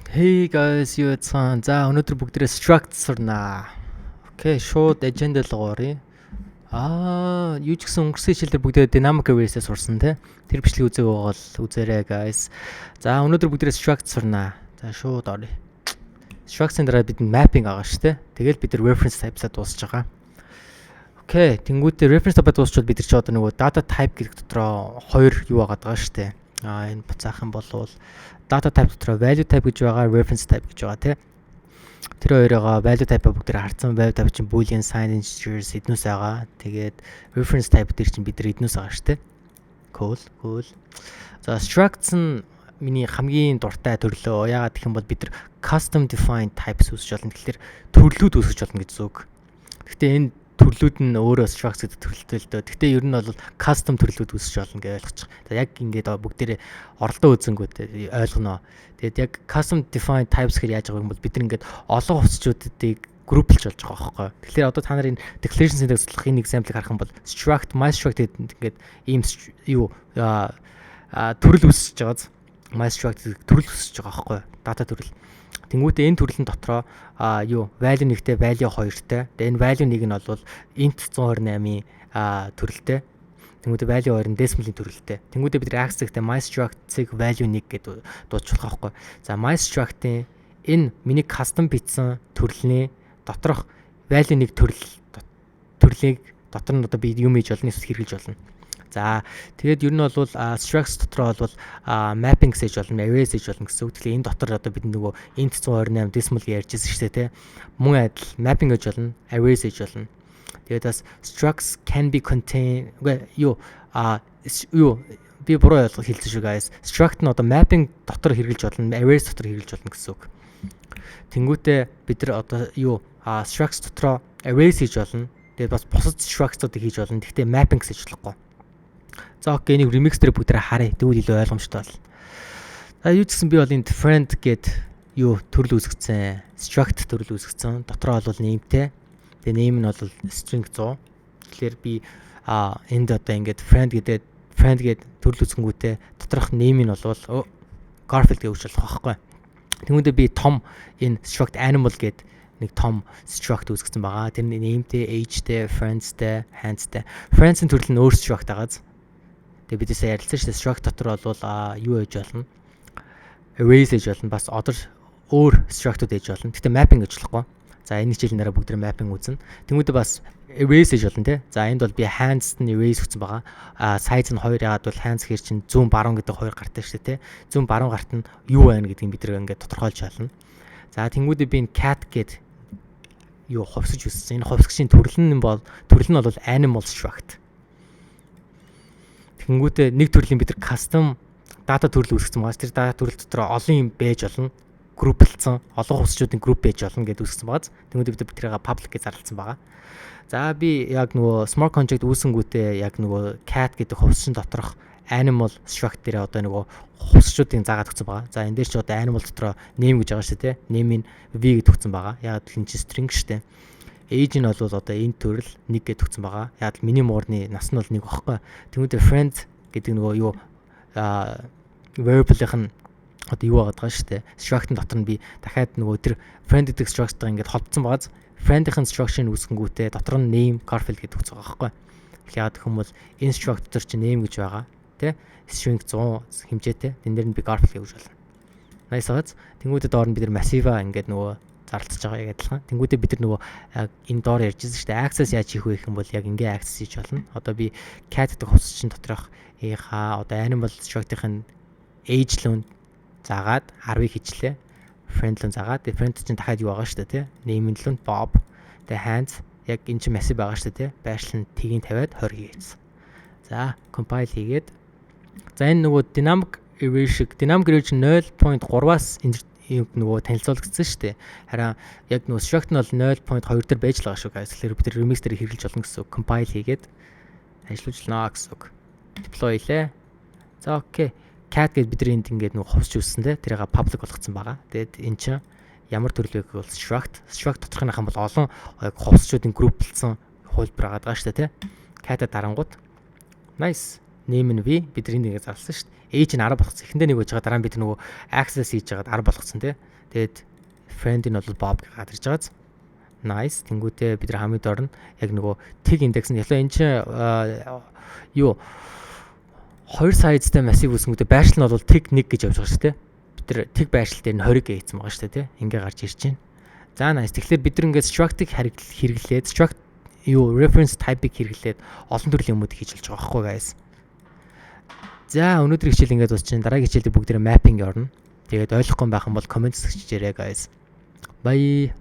Hey guys, юу яцхан. За өнөөдөр бүгдээрээ Structs сурнаа. Окей, шууд agenda руу оръё. Юу ч гэсэн өнгөрсөн хичээлээр бүгдээ dynamic arrays-ээ сурсан тий. Тэр бичлэг үзег байгаа бол үзээрэй guys. За өнөөдөр бүгдээрээ Structs сурнаа. За шууд оръё. Structs-ын дараа бидэнд mapping байгаа шүү тий. Тэгэл бид нар reference type-саа дуусч байгаа. Окей, тэнгуүтээ reference type-аа дуусчвал бид нар ч одоо нөгөө data type гэдэг дотроо хоёр юу байгаа даа шүү тий. Энэ буцаах юм бол data type дотроо value type гэж байгаа, reference type гэж байгаа тий. Тэр хоёроо value type бүгдээр харцсан. Value type чинь boolean, sign, integers эднээс байгаа. Тэгээд reference type дээр чинь бид нар эднээс байгаа шүү тий. Cool. За structs нь миний хамгийн дуртай төрлөө. Яагаад гэх юм бол бид нар custom defined types үүсгэж болно. Тэгэхээр төрлүүд үүсгэж болно гэж зүг. Гэхдээ энэ төрлүүд нь өөрөө structs гэдэг төрлөлтэй л дөө. Гэхдээ ер нь бол custom төрлүүд үүсгэж болно гэж ойлгочих. За яг ингээд бүгдээрээ оролдоо үзэнгүүтээ ойлгоно. Тэгээд яг custom defined types гэхээр яаж байгаа юм бол бид нар ингээд олон хувцсчуудыг групплж болж байгаа байхгүй. Тэгэхээр одоо та нарын declaration syntax судлах энэ example-ыг харах юм бол struct, my struct гэдэг ингээд ийм юу төрөл үүсгэж байгааз my struct төрөл үүсгэж байгаа байхгүй. Data төрөл. Тэнгүүтээ энэ төрлийн дотроо value 1-тэй value 2-тэй. Тэгээ энэ value 1 нь бол int 128-ийн төрөлтэй. Тэнгүүтээ value 2 нь decimal-ийн төрөлтэй. Тэнгүүтээ бид access-тэй my struct-ийг value 1 гэдэг дуудчихлах байхгүй. За my struct-ийн энэ миний custom бичсэн төрлийн доторх value 1 төрлийг дотор нь одоо би юм хийж болно, эсвэл хэрэглэж болно. За тэгээд ер нь бол structs дотроо бол mapping хийж болно, arrays хийж болно гэсэн үг. Тэгэхээр энэ дотор одоо бид нөгөө int 128 decimal ярьжсэн шүү дээ тий. Мөн адил mapping хийж болно, arrays хийж болно. Тэгээд бас structs can be contain би буруу хэлсэн шүү guys. Struct нь одоо mapping дотор хэрэглэж болно, arrays дотор хэрэглэж болно гэсэн үг. Тэнгүүтээ бид нар одоо structs дотроо arrays хийж болно. Тэгээд бас бусад structs-уудыг хийж болно. Гэхдээ mapping хийж болохгүй. За окей, энийг remix дээр бүгдээ харъя. Тэгвэл илүү ойлгомжтой бол. За юу ч гэсэн би бол энд friend гэд төрөл үүсгэсэн. Struct төрөл үүсгэсэн. Дотроо бол nameтэй. Тэгээ name нь бол string 100. Тэгэхээр би энд одоо ингээд friend гэд төрөл үүсгэнгүүтээ доторх name нь бол Garfield гэж өгч болох байхгүй. Тэгмүүдээ би том энэ struct animal гэд нэг том struct үүсгэсэн байгаа. Тэр нь nameтэй, ageтэй, friendsтэй, handsтэй. Friends-ийн төрөл нь өөр struct байгааз. Тэгээ бид сая ярилцсан шүү дээ. Struct дотор бол юу хийж болно? Arrays хийж болно. Бас өөр struct-ууд хийж болно. Гэхдээ mapping гэж болохгүй. За энэ хичээлийн дараа бүгд mapping үзнэ. Тэнгүүдээ бас arrays хийж болно тий. За энд бол би hands нь arrays өгсөн байгаа. Size нь 2 яагаад бол hands хэр чинь зүүн баруун гэдэг 2 гартай шүү дээ тий. Зүүн баруун гарт нь юу байна гэдгийг бид нэг ингээд тодорхойлж байна. За тэнгүүдээ би энэ cat гэд хувьсгаж үссэн. Энэ хувьсгчийн төрөл нь бол animal struct. Тэнгүүтээ нэг төрлийн бид нар custom data төрөл үүсгэсэн байгаа. Тэр data төрөл дотор олон юм байж болно. Групплцсан, олон хувьсчдын групп байж болно гэдээ үүсгэсэн байгаа. Тэнгүүтээ бид тэрийг public гэж зарласан байгаа. За би яг нөгөө smart contract үүсэнгүүтээ яг нөгөө cat гэдэг хувьсчин доторх animal struct дээр одоо нөгөө хувьсчдын заагаад өгсөн байгаа. За энэ дээр ч одоо animal дотроо name гэж байгаа шүү дээ. Name нь v гэж өгсөн байгаа. Яг л энэ чинь string шүү дээ. Age нь бол одоо энэ төрөл 1 гэж өгсөн байгаа. Яг л миний муурны нас нь бол 1 багхгүй. Тэгмүүдээ friend гэдэг нөгөө variable-ийн одоо юу байгаа даа шүү дээ. Struct-ын дотор нь би дахиад нөгөө тэр friend гэдэг struct-тай ингээд холбогдсон байгааз friend-ийн struct-ыг үүсгэнгүүтээ дотор нь name Garfield гэдэг өгсөн байгаа байхгүй. Яг хүмүүс энэ struct дотор чинь name гэж байгаа. Тэ? String 100 хэмжээтэй. Тэн дээр нь би Garfield гэж болно. Nice байгааз. Тэнгүүдээ доор нь бид нар massive-а ингээд нөгөө зарлцж байгаа яг адилхан. Тэнгүүдээ бид нар нөгөө энэ доор ярьжсэн шүү дээ. Access яаж хийх вэ гэх юм бол яг ингээ access хийж болно. Одоо би cat гэдэг хувьсчин доторх одоо animal struct-ийн age лун заагаад 10-ыг хичлээ. Friend лун заагаад friend чинь дахиад юу байгаа шүү дээ тий. Name лун Bob. Тэгээ hands яг энэ чинь massive байгаа шүү дээ тий. Байршил нь тгийг тавиад 20 хийгээсэн. За compile хийгээд за энэ нөгөө dynamic array шиг dynamic array чинь 0.3-аас нөгөө танилцуулагдсан шүү дээ. Харин яг нөгөө struct нь бол 0.2 дээр байж л байгаа шүү guys. Тэгэхээр бид тэр remix дээр хэрэглэж болно гэсэн үг. Compile хийгээд ажиллуулнаа гэсэн үг. Deploy хийлээ. За окей. Cat гэд бид энд ингээд нөгөө хувьсч үүссэн те. Тэрийг public болгоцсон байгаа. Тэгээд эн чинь ямар төрөл вэ гэвэл struct. Struct доторхынх нь бол олон хувьсчдын групплцсан хуулбар байгаа шүү дээ те. Cat-а дарангууд. Nice. Name нь бид энд ингээд зарласан шүү дээ. Age нь 10 болгосон. Эхэндээ нэг байж байгаа дараа нь бид нөгөө access хийж жагаад 10 болгосон тий. Тэгээд friend нь бол Bob гэж гарч байгааз. Nice. Тэнгүүтээ бид нар хамгийн доор нь яг нөгөө tig index нь ялаа энэ чинь юу 2 size-тай massive үсэнгүүтээ байршил нь бол tig 1 гэж явж байгаа шүү дээ. Бид нар tig байршил дээр нь 20 гэсэн байгаа шүү дээ. Ингээ гарч ирж байна. За nice. Тэгэхээр бид нар ингээд struct-ыг хэрэглээд struct reference type-ыг хэрэглээд олон төрлийн юмуд хийж болж байгаа байхгүй guys. За өнөөдрийн хичээл ингээд дуусчихын. Дараагийн хичээлд бүгдээрээ mapping орно. Тэгээд ойлгохгүй байх юм бол comment секцэнд ирээ guys. Bye.